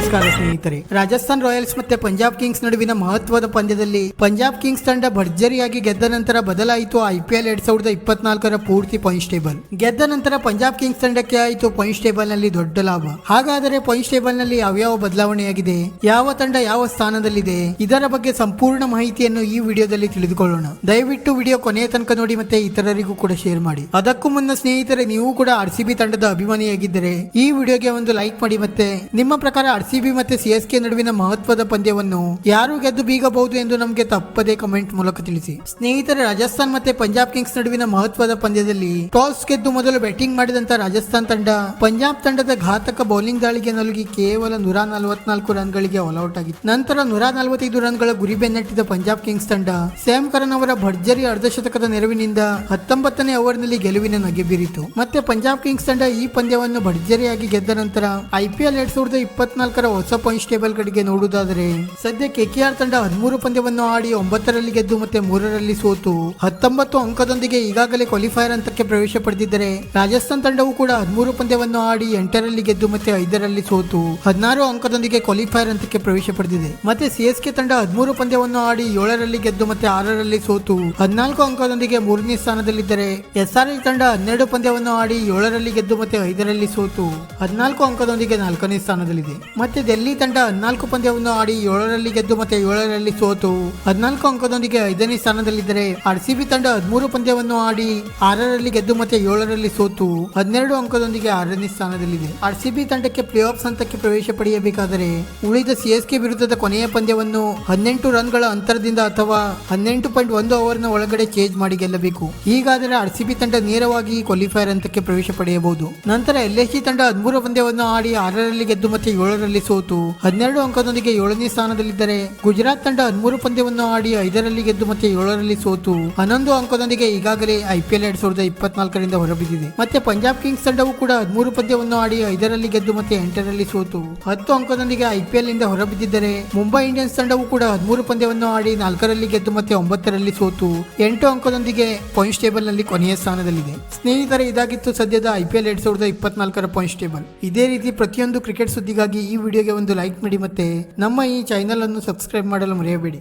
ನಮಸ್ಕಾರ ಸ್ನೇಹಿತರೆ. ರಾಜಸ್ಥಾನ್ ರಾಯಲ್ಸ್ ಮತ್ತೆ ಪಂಜಾಬ್ ಕಿಂಗ್ಸ್ ನಡುವಿನ ಮಹತ್ವದ ಪಂದ್ಯದಲ್ಲಿ ಪಂಜಾಬ್ ಕಿಂಗ್ಸ್ ತಂಡ ಭರ್ಜರಿಯಾಗಿ ಗೆದ್ದ ನಂತರ ಬದಲಾಯಿತು IPL 2024ರ ಪೂರ್ತಿ ಪಾಯಿಂಟ್ಸ್ ಟೇಬಲ್. ಗೆದ್ದ ನಂತರ ಪಂಜಾಬ್ ಕಿಂಗ್ಸ್ ತಂಡಕ್ಕೆ ಆಯಿತು ಪಾಯಿಂಟ್ಸ್ ಟೇಬಲ್ ನಲ್ಲಿ ದೊಡ್ಡ ಲಾಭ. ಹಾಗಾದರೆ ಪಾಯಿಂಟ್ಸ್ ಟೇಬಲ್ ನಲ್ಲಿ ಯಾವ್ಯಾವ ಬದಲಾವಣೆಯಾಗಿದೆ, ಯಾವ ತಂಡ ಯಾವ ಸ್ಥಾನದಲ್ಲಿದೆ, ಇದರ ಬಗ್ಗೆ ಸಂಪೂರ್ಣ ಮಾಹಿತಿಯನ್ನು ಈ ವಿಡಿಯೋದಲ್ಲಿ ತಿಳಿದುಕೊಳ್ಳೋಣ. ದಯವಿಟ್ಟು ವಿಡಿಯೋ ಕೊನೆಯ ತನಕ ನೋಡಿ ಮತ್ತೆ ಇತರರಿಗೂ ಕೂಡ ಶೇರ್ ಮಾಡಿ. ಅದಕ್ಕೂ ಮುನ್ನ ಸ್ನೇಹಿತರೆ, ನೀವು ಕೂಡ RCB ತಂಡದ ಅಭಿಮಾನಿಯಾಗಿದ್ದರೆ ಈ ವಿಡಿಯೋಗೆ ಒಂದು ಲೈಕ್ ಮಾಡಿ. ಮತ್ತೆ ನಿಮ್ಮ ಪ್ರಕಾರ RCB ಮತ್ತೆ CSK ನಡುವಿನ ಮಹತ್ವದ ಪಂದ್ಯವನ್ನು ಯಾರು ಗೆದ್ದು ಬೀಗಬಹುದು ಎಂದು ನಮಗೆ ತಪ್ಪದೇ ಕಮೆಂಟ್ ಮೂಲಕ ತಿಳಿಸಿ. ಸ್ನೇಹಿತರೆ, ರಾಜಸ್ಥಾನ್ ಮತ್ತೆ ಪಂಜಾಬ್ ಕಿಂಗ್ಸ್ ನಡುವಿನ ಮಹತ್ವದ ಪಂದ್ಯದಲ್ಲಿ ಟಾಸ್ ಗೆದ್ದು ಮೊದಲು ಬ್ಯಾಟಿಂಗ್ ಮಾಡಿದಂತ ರಾಜಸ್ಥಾನ್ ತಂಡ ಪಂಜಾಬ್ ತಂಡದ ಘಾತಕ ಬೌಲಿಂಗ್ ದಾಳಿಗೆ ನಲುಗಿ ಕೇವಲ 144 ರನ್ಗಳಿಗೆ ಆಲ್ಔಟ್ ಆಗಿತ್ತು. ನಂತರ 145 ರನ್ಗಳ ಗುರಿ ಬೆನ್ನಟ್ಟಿದ ಪಂಜಾಬ್ ಕಿಂಗ್ಸ್ ತಂಡ ಸ್ಯಾಮ್ ಕರನ್ ಅವರ ಭರ್ಜರಿ ಅರ್ಧಶತಕದ ನೆರವಿನಿಂದ 19ನೇ ಓವರ್ನಲ್ಲಿ ಗೆಲುವಿನ ನಗೆ ಬೀರಿತು. ಮತ್ತೆ ಪಂಜಾಬ್ ಕಿಂಗ್ಸ್ ತಂಡ ಈ ಪಂದ್ಯವನ್ನು ಭರ್ಜರಿಯಾಗಿ ಗೆದ್ದ ನಂತರ IPL 2024ರ ಹೊಸ ಪಾಯಿಂಟ್ಸ್ ಟೇಬಲ್ ಕಡೆಗೆ ನೋಡುವುದಾದರೆ ಸದ್ಯ KKR ತಂಡ 13 ಪಂದ್ಯವನ್ನು ಆಡಿ 9ರಲ್ಲಿ ಗೆದ್ದು ಮತ್ತೆ 3ರಲ್ಲಿ ಸೋತು 19 ಅಂಕದೊಂದಿಗೆ ಈಗಾಗಲೇ ಕ್ವಾಲಿಫೈಯರ್ ಹಂತಕ್ಕೆ ಪ್ರವೇಶ ಪಡೆದಿದ್ದರೆ, ರಾಜಸ್ಥಾನ್ ತಂಡವು ಕೂಡ 13 ಪಂದ್ಯವನ್ನು ಆಡಿ 8ರಲ್ಲಿ ಗೆದ್ದು ಮತ್ತೆ 5ರಲ್ಲಿ ಸೋತು 16 ಅಂಕದೊಂದಿಗೆ ಕ್ವಾಲಿಫೈಯರ್ ಹಂತಕ್ಕೆ ಪ್ರವೇಶ ಪಡೆದಿದೆ. ಮತ್ತೆ CSK ತಂಡ 13 ಪಂದ್ಯವನ್ನು ಆಡಿ 7ರಲ್ಲಿ ಗೆದ್ದು ಮತ್ತೆ 6ರಲ್ಲಿ ಸೋತು 14 ಅಂಕದೊಂದಿಗೆ 3ನೇ ಸ್ಥಾನದಲ್ಲಿದ್ದರೆ, SRH ತಂಡ 12 ಪಂದ್ಯವನ್ನು ಆಡಿ 7ರಲ್ಲಿ ಗೆದ್ದು ಮತ್ತೆ 5ರಲ್ಲಿ ಸೋತು 14 ಅಂಕದೊಂದಿಗೆ 4ನೇ ಸ್ಥಾನದಲ್ಲಿದೆ. ಮತ್ತೆ ಡೆಲ್ಲಿ ತಂಡ 14 ಪಂದ್ಯವನ್ನು ಆಡಿ 7ರಲ್ಲಿ ಗೆದ್ದು ಮತ್ತೆ 7ರಲ್ಲಿ ಸೋತು 14 ಅಂಕದೊಂದಿಗೆ 5ನೇ ಸ್ಥಾನದಲ್ಲಿದ್ದರೆ, RCB ತಂಡ 13 ಪಂದ್ಯವನ್ನು ಆಡಿ 6ರಲ್ಲಿ ಗೆದ್ದು ಮತ್ತೆ 7ರಲ್ಲಿ ಸೋತು 12 ಅಂಕದೊಂದಿಗೆ 6ನೇ ಸ್ಥಾನದಲ್ಲಿದೆ. RCB ತಂಡಕ್ಕೆ ಪ್ಲೇ ಆಫ್ ಹಂತಕ್ಕೆ ಪ್ರವೇಶ ಪಡೆಯಬೇಕಾದರೆ ಉಳಿದ CSK ವಿರುದ್ಧದ ಕೊನೆಯ ಪಂದ್ಯವನ್ನು 18 ರನ್ಗಳ ಅಂತರದಿಂದ ಅಥವಾ 18.1 ಓವರ್ನ ಒಳಗಡೆ ಚೇಂಜ್ ಮಾಡಿ ಗೆಲ್ಲಬೇಕು. ಹೀಗಾದರೆ RCB ತಂಡ ನೇರವಾಗಿ ಕ್ವಾಲಿಫೈಯರ್ ಹಂತಕ್ಕೆ ಪ್ರವೇಶ ಪಡೆಯಬಹುದು. ನಂತರ LSG ತಂಡ 13 ಪಂದ್ಯವನ್ನು ಆಡಿ 6ರಲ್ಲಿ ಗೆದ್ದು ಮತ್ತೆ 7ರಲ್ಲಿ ಸೋತು 12 ಅಂಕದೊಂದಿಗೆ 7ನೇ ಸ್ಥಾನದಲ್ಲಿದ್ದರೆ, ಗುಜರಾತ್ ತಂಡ 13 ಪಂದ್ಯವನ್ನು ಆಡಿ 5ರಲ್ಲಿ ಗೆದ್ದು ಮತ್ತೆ 7ರಲ್ಲಿ ಸೋತು 11 ಅಂಕದೊಂದಿಗೆ ಈಗಾಗಲೇ IPL 2024ರಿಂದ ಹೊರಬಿದ್ದಿದೆ. ಮತ್ತೆ ಪಂಜಾಬ್ ಕಿಂಗ್ಸ್ ತಂಡವು ಕೂಡ 13 ಪಂದ್ಯವನ್ನು ಆಡಿ 5ರಲ್ಲಿ ಗೆದ್ದು ಮತ್ತೆ 8ರಲ್ಲಿ ಸೋತು 10 ಅಂಕದೊಂದಿಗೆ IPL ಇಂದ ಹೊರಬಿದ್ದಿದ್ದರೆ, ಮುಂಬೈ ಇಂಡಿಯನ್ಸ್ ತಂಡವು ಕೂಡ 13 ಪಂದ್ಯವನ್ನು ಆಡಿ 4ರಲ್ಲಿ ಗೆದ್ದು ಮತ್ತೆ 9ರಲ್ಲಿ ಸೋತು 8 ಅಂಕದೊಂದಿಗೆ ಪಾಯಿಂಟ್ಸ್ ಟೇಬಲ್ ನಲ್ಲಿ ಕೊನೆಯ ಸ್ಥಾನದಲ್ಲಿದೆ. ಸ್ನೇಹಿತರೆ, ಇದಾಗಿತ್ತು ಸದ್ಯದ IPL 2024ರ ಪಾಯಿಂಟ್ಸ್ ಟೇಬಲ್. ಇದೇ ರೀತಿ ಪ್ರತಿಯೊಂದು ಕ್ರಿಕೆಟ್ ಸುದ್ದಿಗಾಗಿ ಈ ವಿಡಿಯೋಗೆ ಒಂದು ಲೈಕ್ ಮಾಡಿ ಮತ್ತೆ ನಮ್ಮ ಈ ಚಾನೆಲ್ ಅನ್ನು ಸಬ್ಸ್ಕ್ರೈಬ್ ಮಾಡಲು ಮರೆಯಬೇಡಿ.